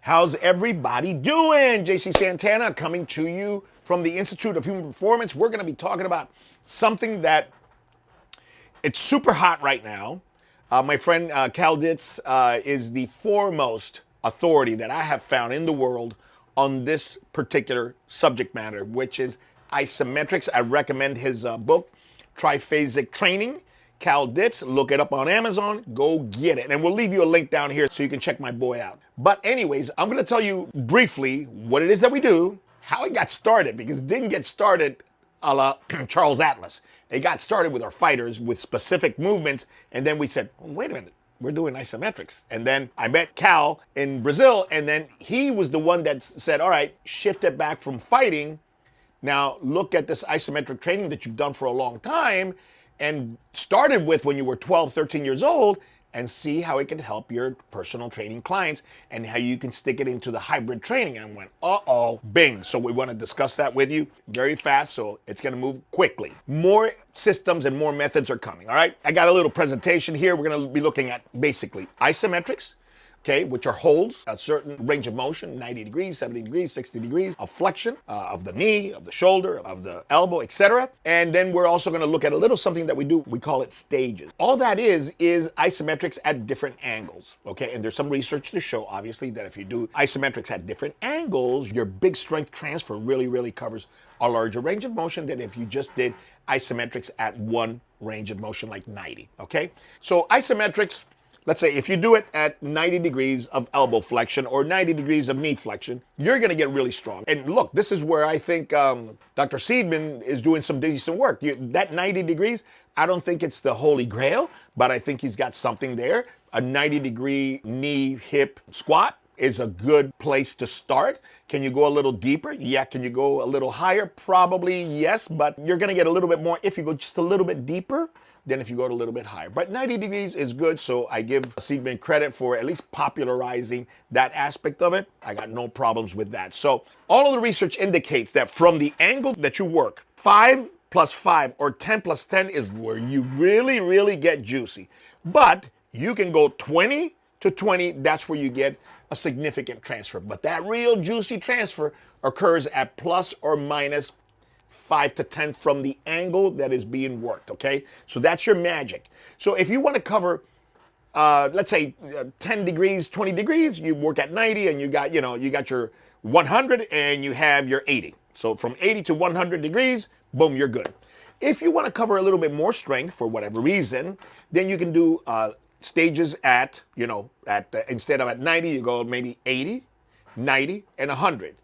How's everybody doing? JC Santana coming to you from the Institute of Human Performance. We're going to be talking about something that it's super hot right now. My friend Cal Ditz is the foremost authority that I have found in the world on this particular subject matter, which is isometrics. I recommend his book, Triphasic Training. Cal Ditz, look it up on Amazon, go get it. And we'll leave you a link down here so you can check my boy out. But anyways, I'm gonna tell you briefly what it is that we do, how it got started, because it didn't get started a la Charles Atlas. It got started with our fighters with specific movements, and then we said, oh, wait a minute, we're doing isometrics. And then I met Cal in Brazil, and then he was the one that said, all right, shift it back from fighting. Now look at this isometric training that you've done for a long time and started with when you were 12, 13 years old, and see how it can help your personal training clients and how you can stick it into the hybrid training. And I went, uh-oh, bing. So we want to discuss that with you very fast, so it's going to move quickly. More systems and more methods are coming, all right? I got a little presentation here. We're going to be looking at basically isometrics, okay, which are holds, a certain range of motion, 90 degrees, 70 degrees, 60 degrees of flexion of the knee, of the shoulder, of the elbow, etc. And then we're also going to look at a little something that we do. We call it stages. All that is isometrics at different angles, okay? And there's some research to show, obviously, that if you do isometrics at different angles, your big strength transfer really covers a larger range of motion than if you just did isometrics at one range of motion like 90, okay? So isometrics, let's say if you do it at 90 degrees of elbow flexion or 90 degrees of knee flexion, you're going to get really strong. And look, this is where I think Dr. Seidman is doing some decent work. That 90 degrees, I don't think it's the holy grail, but I think he's got something there. A 90-degree knee hip squat is a good place to start. Can you go a little deeper? Yeah. Can you go a little higher? Probably yes, but you're going to get a little bit more if you go just a little bit deeper than if you go a little bit higher. But 90 degrees is good, so I give Seidman credit for at least popularizing that aspect of it. I got no problems with that. So all of the research indicates that from the angle that you work, 5 plus 5 or 10 plus 10 is where you really get juicy. But you can go 20 to 20, that's where you get a significant transfer. But that real juicy transfer occurs at plus or minus 5 to 10 from the angle that is being worked, okay? So that's your magic. So if you want to cover, let's say 10 degrees, 20 degrees, you work at 90 and you got your 100 and you have your 80. So from 80 to 100 degrees, boom, you're good. If you want to cover a little bit more strength for whatever reason, then you can do stages at, instead of at 90, you go maybe 80, 90, and 100.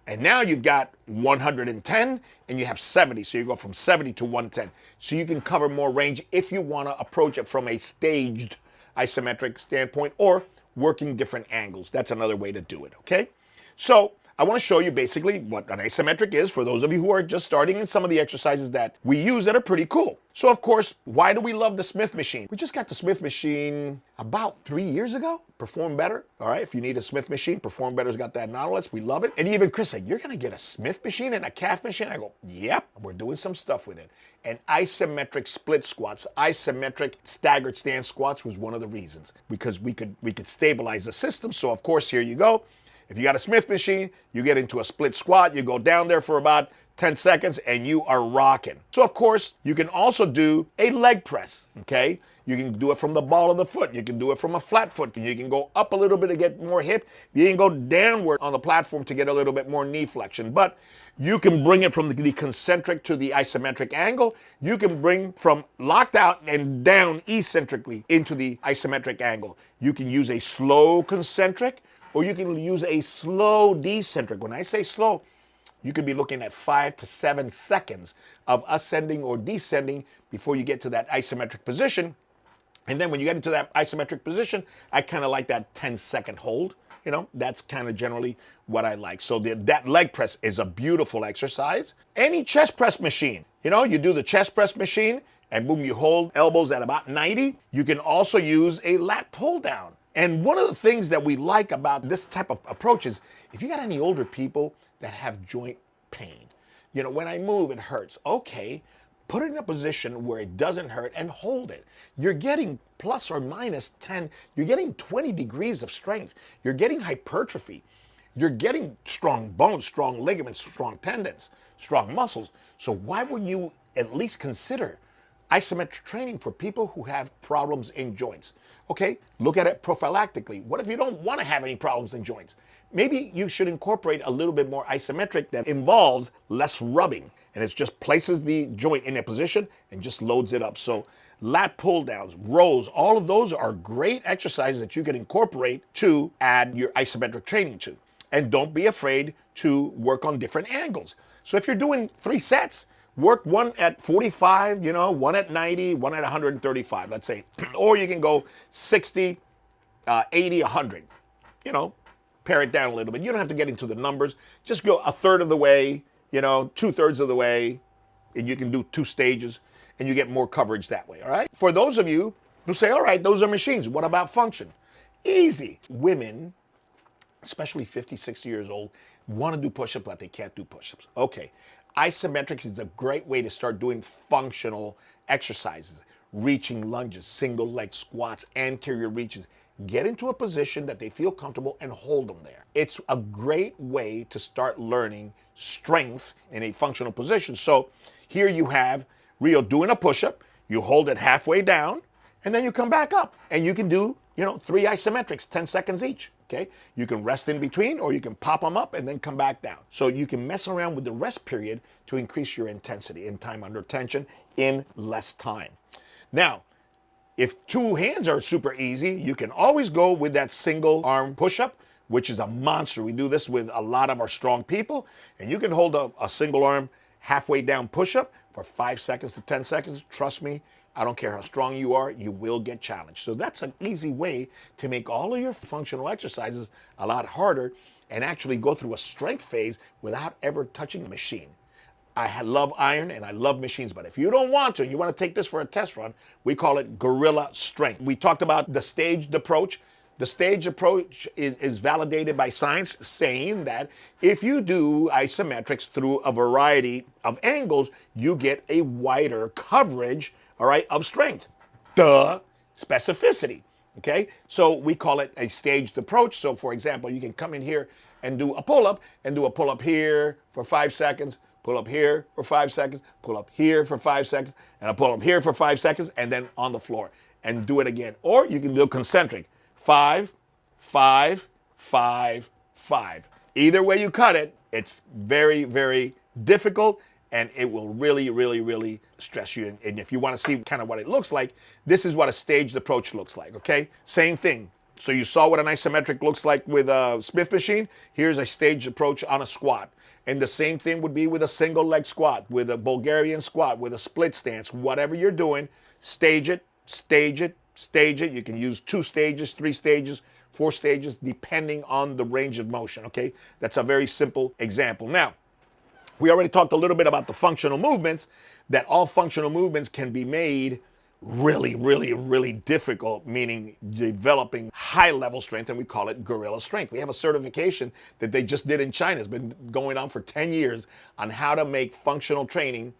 And now you've got 110 and you have 70. So you go from 70 to 110. So you can cover more range if you want to approach it from a staged isometric standpoint or working different angles. That's another way to do it, okay? So I want to show you basically what an isometric is for those of you who are just starting and some of the exercises that we use that are pretty cool. So of course, why do we love the Smith machine? We just got the Smith machine about 3 years ago. Perform Better, all right? If you need a Smith machine, Perform Better's got that Nautilus. We love it. And even Chris said, you're going to get a Smith machine and a calf machine? I go, yep, we're doing some stuff with it. And isometric split squats, isometric staggered stance squats was one of the reasons, because we could stabilize the system. So of course, here you go. If you got a Smith machine, you get into a split squat, you go down there for about 10 seconds and you are rocking. So of course, you can also do a leg press, okay? You can do it from the ball of the foot. You can do it from a flat foot. You can go up a little bit to get more hip. You can go downward on the platform to get a little bit more knee flexion. But you can bring it from the concentric to the isometric angle. You can bring from locked out and down eccentrically into the isometric angle. You can use a slow concentric, or you can use a slow decentric. When I say slow, you could be looking at 5 to 7 seconds of ascending or descending before you get to that isometric position. And then when you get into that isometric position, I kind of like that 10-second hold. That's kind of generally what I like. So that leg press is a beautiful exercise. Any chest press machine, you do the chest press machine and boom, you hold elbows at about 90. You can also use a lat pull down. And one of the things that we like about this type of approach is if you got any older people that have joint pain, when I move, it hurts. Okay, put it in a position where it doesn't hurt and hold it. You're getting plus or minus 10, you're getting 20 degrees of strength. You're getting hypertrophy. You're getting strong bones, strong ligaments, strong tendons, strong muscles. So why wouldn't you at least consider isometric training for people who have problems in joints? Okay, look at it prophylactically. What if you don't want to have any problems in joints? Maybe you should incorporate a little bit more isometric that involves less rubbing, and it just places the joint in a position and just loads it up. So lat pull downs, rows, all of those are great exercises that you can incorporate to add your isometric training to. And don't be afraid to work on different angles. So if you're doing 3 sets, work one at 45, one at 90, one at 135, let's say. Or you can go 60, 80, 100, pare it down a little bit. You don't have to get into the numbers. Just go a third of the way, 2/3 of the way, and you can do 2 stages, and you get more coverage that way, all right? For those of you who say, all right, those are machines. What about function? Easy. Women, especially 50, 60 years old, want to do push-ups, but they can't do push-ups. Okay, isometrics is a great way to start doing functional exercises, reaching lunges, single leg squats, anterior reaches. Get into a position that they feel comfortable and hold them there. It's a great way to start learning strength in a functional position. So here you have Rio doing a push-up, you hold it halfway down, and then you come back up, and you can do 3 isometrics, 10 seconds each. Okay, you can rest in between, or you can pop them up and then come back down. So you can mess around with the rest period to increase your intensity in time under tension in less time. Now, if 2 hands are super easy, you can always go with that single arm push-up, which is a monster. We do this with a lot of our strong people, and you can hold a single arm halfway down push-up for 5 seconds to 10 seconds. Trust me, I don't care how strong you are, you will get challenged. So that's an easy way to make all of your functional exercises a lot harder and actually go through a strength phase without ever touching the machine. I love iron and I love machines, but if you don't want to, you want to take this for a test run, we call it gorilla strength. We talked about the staged approach. The staged approach is validated by science, saying that if you do isometrics through a variety of angles, you get a wider coverage, all right, of strength. Specificity, okay? So we call it a staged approach. So for example, you can come in here and do a pull-up and do a pull-up here for 5 seconds, pull up here for 5 seconds, pull up here for 5 seconds, and a pull up here for 5 seconds, and then on the floor, and do it again. Or you can do concentric, 5, 5, 5, 5. Either way you cut it, it's very, very difficult, and it will really, really, really stress you. And if you want to see kind of what it looks like, this is what a staged approach looks like, okay? Same thing. So you saw what an isometric looks like with a Smith machine. Here's a staged approach on a squat. And the same thing would be with a single leg squat, with a Bulgarian squat, with a split stance. Whatever you're doing, stage it, stage it, stage it. You can use 2 stages, 3 stages, 4 stages, depending on the range of motion, okay? That's a very simple example. Now, we already talked a little bit about the functional movements, that all functional movements can be made really, really, really difficult, meaning developing high-level strength, and we call it gorilla strength. We have a certification that they just did in China. It's been going on for 10 years on how to make functional training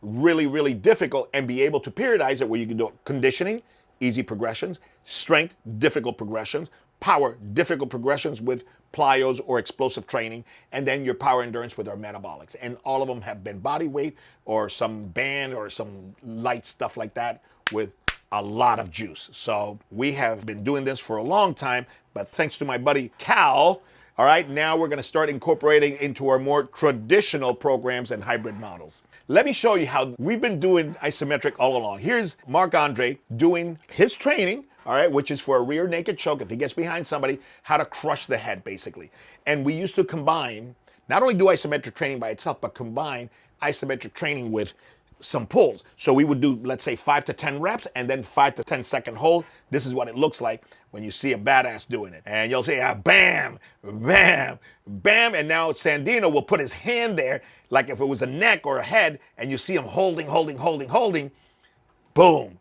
really, really difficult and be able to periodize it where you can do conditioning, easy progressions, strength, difficult progressions, power, difficult progressions with plyos or explosive training, and then your power endurance with our metabolics. And all of them have been body weight or some band or some light stuff like that with a lot of juice. So we have been doing this for a long time, but thanks to my buddy Cal, all right, now we're going to start incorporating into our more traditional programs and hybrid models. Let me show you how we've been doing isometric all along. Here's Marc-Andre doing his training, all right, which is for a rear naked choke. If he gets behind somebody, how to crush the head, basically. And we used to combine, not only do isometric training by itself, but combine isometric training with some pulls. So we would do, let's say, 5 to 10 reps and then 5 to 10 second hold. This is what it looks like when you see a badass doing it. And you'll say, bam, bam, bam. And now Sandino will put his hand there like if it was a neck or a head, and you see him holding, holding, holding, holding. Boom.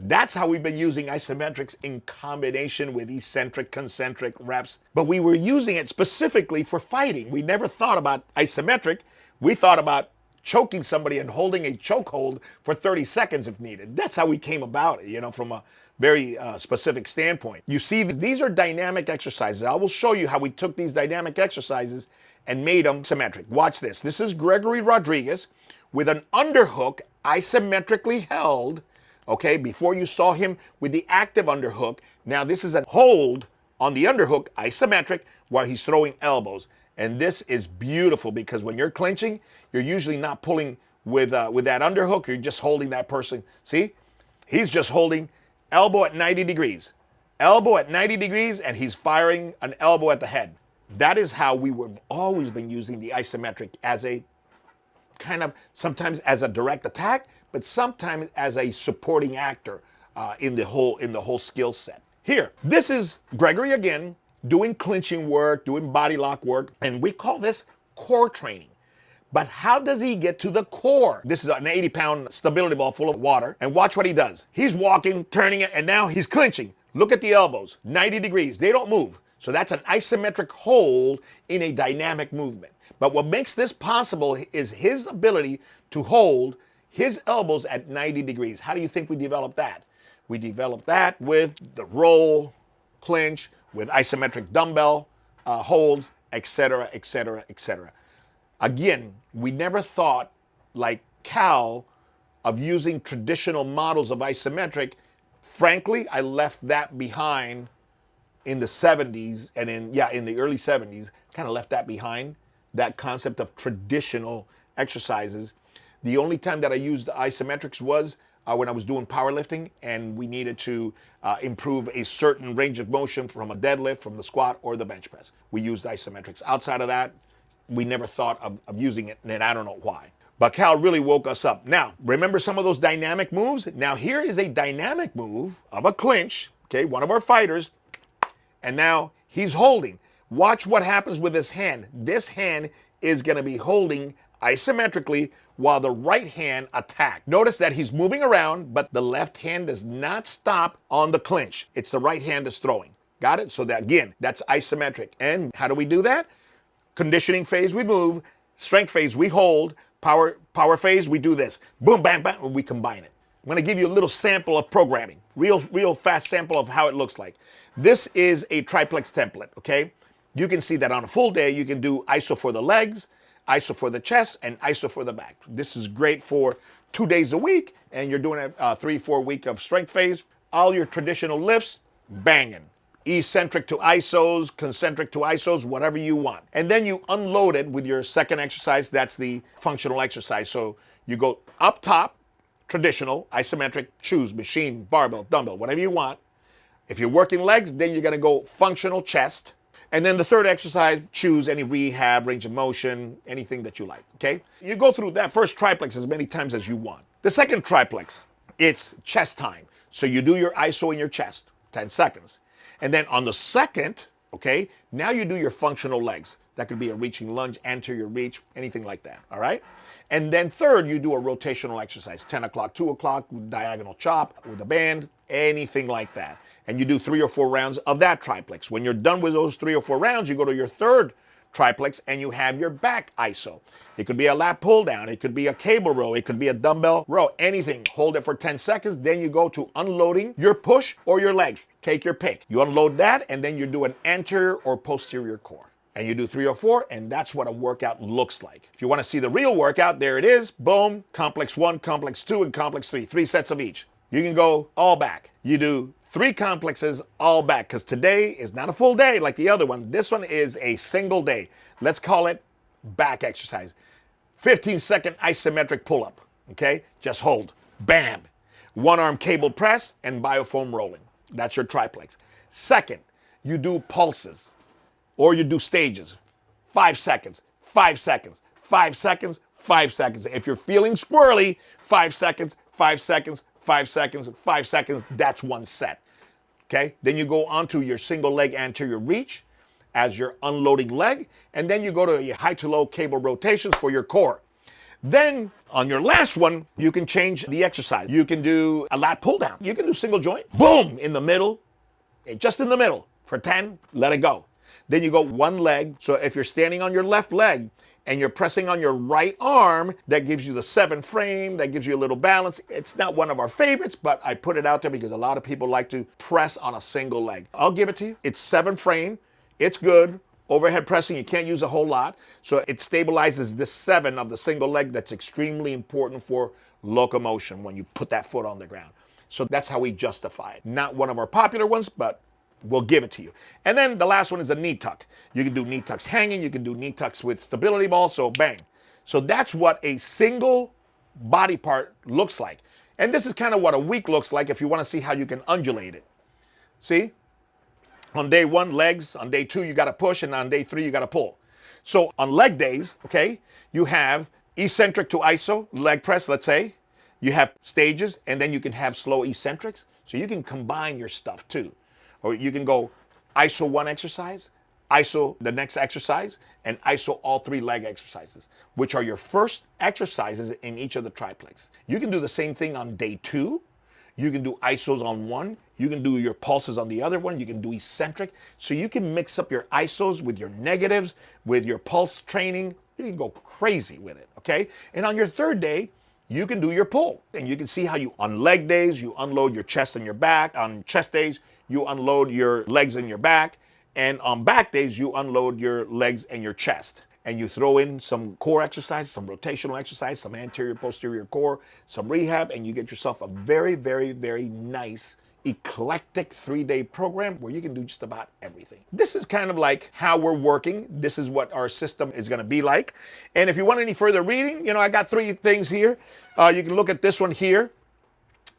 That's how we've been using isometrics in combination with eccentric, concentric reps. But we were using it specifically for fighting. We never thought about isometric. We thought about choking somebody and holding a chokehold for 30 seconds if needed. That's how we came about it, from a very specific standpoint. You see, these are dynamic exercises. I will show you how we took these dynamic exercises and made them symmetric. Watch this. This is Gregory Rodriguez with an underhook isometrically held, okay, before you saw him with the active underhook. Now this is a hold on the underhook, isometric, while he's throwing elbows. And this is beautiful because when you're clinching, you're usually not pulling with that underhook. You're just holding that person. See, he's just holding elbow at 90 degrees. Elbow at 90 degrees, and he's firing an elbow at the head. That is how we have always been using the isometric, as a kind of, sometimes as a direct attack, but sometimes as a supporting actor in the whole skill set. Here, this is Gregory again, doing clinching work, doing body lock work, and we call this core training. But how does he get to the core? This is an 80-pound stability ball full of water, and watch what he does. He's walking, turning it, and now he's clinching. Look at the elbows, 90 degrees. They don't move. So that's an isometric hold in a dynamic movement. But what makes this possible is his ability to hold his elbows at 90 degrees. How do you think we developed that? We developed that with the roll, clinch, with isometric dumbbell holds, etc., etc., etc. Again, we never thought, like Cal, of using traditional models of isometric. Frankly, I left that behind in the 70s and in the early 70s, kind of left that behind, that concept of traditional exercises. The only time that I used isometrics was when I was doing powerlifting and we needed to improve a certain range of motion from a deadlift, from the squat, or the bench press. We used isometrics. Outside of that, we never thought of using it, and I don't know why. But Cal really woke us up. Now, remember some of those dynamic moves? Now, here is a dynamic move of a clinch, okay, one of our fighters, and now he's holding. Watch what happens with his hand. This hand is going to be holding isometrically while the right hand attacks. Notice that he's moving around, but the left hand does not stop on the clinch. It's the right hand that's throwing. Got it? So that, again, that's isometric. And how do we do that? Conditioning phase, we move. Strength phase, we hold. Power phase, we do this. Boom, bam, bam, and we combine it. I'm going to give you a little sample of programming. Real fast sample of how it looks like. This is a triplex template, okay? You can see that on a full day, you can do iso for the legs, iso for the chest, and iso for the back. This is great for 2 days a week, and you're doing a 3-4 week of strength phase. All your traditional lifts, banging. Eccentric to isos, concentric to isos, whatever you want. And then you unload it with your second exercise. That's the functional exercise. So you go up top, traditional, isometric, choose machine, barbell, dumbbell, whatever you want. If you're working legs, then you're going to go functional chest. And then the third exercise, choose any rehab, range of motion, anything that you like, okay? You go through that first triplex as many times as you want. The second triplex, it's chest time. So you do your iso in your chest, 10 seconds. And then on the second, okay, now you do your functional legs. That could be a reaching lunge, anterior reach, anything like that, all right? And then third, you do a rotational exercise, 10 o'clock, 2 o'clock, diagonal chop with a band, anything like that. And you do 3 or 4 rounds of that triplex. When you're done with those 3 or 4 rounds, you go to your third triplex and you have your back iso. It could be a lat pull down, it could be a cable row, it could be a dumbbell row, anything. Hold it for 10 seconds, then you go to unloading your push or your legs. Take your pick. You unload that and then you do an anterior or posterior core. And you do 3 or 4, and that's what a workout looks like. If you want to see the real workout, there it is. Boom, complex 1, complex 2, and complex 3. 3 sets of each. You can go all back. You do 3 complexes all back, because today is not a full day like the other one. This one is a single day. Let's call it back exercise. 15-second isometric pull-up, okay? Just hold. Bam. 1-arm cable press and biofoam rolling. That's your triplex. Second, you do pulses. Or you do stages, 5 seconds, 5 seconds, 5 seconds, 5 seconds. If you're feeling squirrely, 5 seconds, 5 seconds, 5 seconds, 5 seconds, that's 1 set, okay? Then you go on to your single leg anterior reach as your unloading leg, and then you go to your high to low cable rotations for your core. Then on your last one, you can change the exercise. You can do a lat pull down. You can do single joint, boom, in the middle, just in the middle for 10, let it go. Then you go 1 leg. So if you're standing on your left leg and you're pressing on your right arm, that gives you the 7 frame, that gives you a little balance. It's not one of our favorites, but I put it out there because a lot of people like to press on a single leg. I'll give it to you. It's 7 frame. It's good. Overhead pressing, you can't use a whole lot. So it stabilizes this 7 of the single leg that's extremely important for locomotion when you put that foot on the ground. So that's how we justify it. Not one of our popular ones, but we'll give it to you. And then the last one is a knee tuck. You can do knee tucks hanging. You can do knee tucks with stability ball. So bang. So that's what a single body part looks like. And this is kind of what a week looks like if you want to see how you can undulate it. See? On day 1, legs. On day 2, you got to push. And on day 3, you got to pull. So on leg days, okay, you have eccentric to iso, leg press, let's say. You have stages, and then you can have slow eccentrics. So you can combine your stuff too. Or you can go iso 1 exercise, iso the next exercise, and iso all 3 leg exercises, which are your first exercises in each of the triplex. You can do the same thing on day 2. You can do isos on one. You can do your pulses on the other one. You can do eccentric. So you can mix up your isos with your negatives, with your pulse training. You can go crazy with it, okay? And on your 3rd day, you can do your pull. And you can see how you, on leg days, you unload your chest and your back. On chest days, you unload your legs and your back. And on back days, you unload your legs and your chest. And you throw in some core exercise, some rotational exercise, some anterior, posterior core, some rehab, and you get yourself a very, very, very nice, eclectic 3-day program where you can do just about everything. This is kind of like how we're working. This is what our system is going to be like. And if you want any further reading, I got 3 things here. You can look at this one here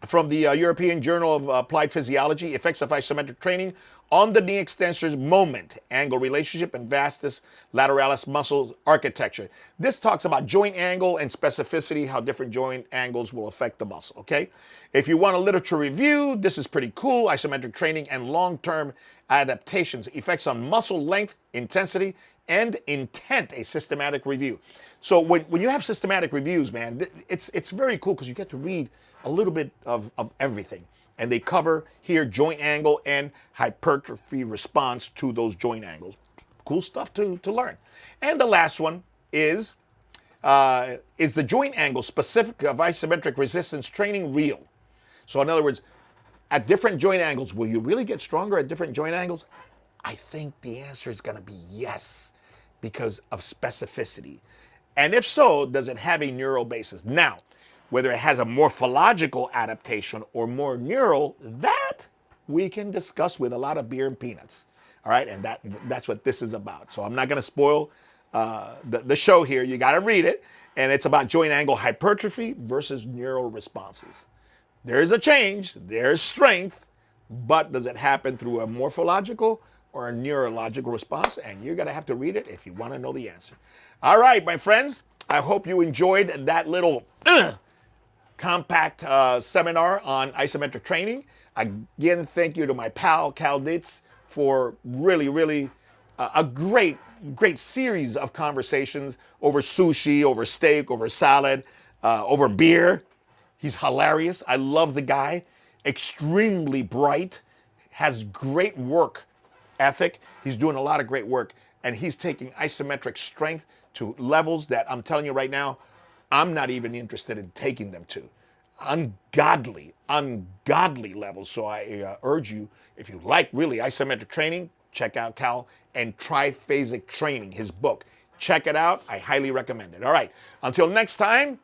from the European Journal of Applied Physiology, Effects of Isometric Training on the Knee Extensor's Moment, Angle Relationship, and Vastus Lateralis Muscle Architecture. This talks about joint angle and specificity, how different joint angles will affect the muscle, okay? If you want a literature review, this is pretty cool. Isometric Training and Long-Term Adaptations, Effects on Muscle Length, Intensity, and Intent, a systematic review. So when you have systematic reviews, man, it's very cool because you get to read a little bit of everything. And they cover here joint angle and hypertrophy response to those joint angles. Cool stuff to learn. And the last one is the joint angle specific of isometric resistance training real? So in other words, at different joint angles, will you really get stronger at different joint angles? I think the answer is going to be yes, because of specificity. And if so, does it have a neural basis? Now, whether it has a morphological adaptation or more neural, that we can discuss with a lot of beer and peanuts. All right, and that's what this is about. So I'm not going to spoil the show here. You got to read it. And it's about joint angle hypertrophy versus neural responses. There is a change, there's strength, but does it happen through a morphological or a neurological response? And you're going to have to read it if you want to know the answer. All right, my friends, I hope you enjoyed that little compact seminar on isometric training. Again, thank you to my pal, Cal Ditz, for really a great series of conversations over sushi, over steak, over salad, over beer. He's hilarious. I love the guy. Extremely bright. Has great work ethic. He's doing a lot of great work. And he's taking isometric strength to levels that I'm telling you right now, I'm not even interested in taking them to. Ungodly levels. So I urge you, if you like really isometric training, check out Cal and Triphasic Training, his book. Check it out. I highly recommend it. All right. Until next time,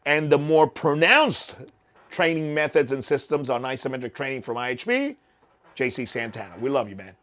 and the more pronounced training methods and systems on isometric training from IHP, JC Santana. We love you, man.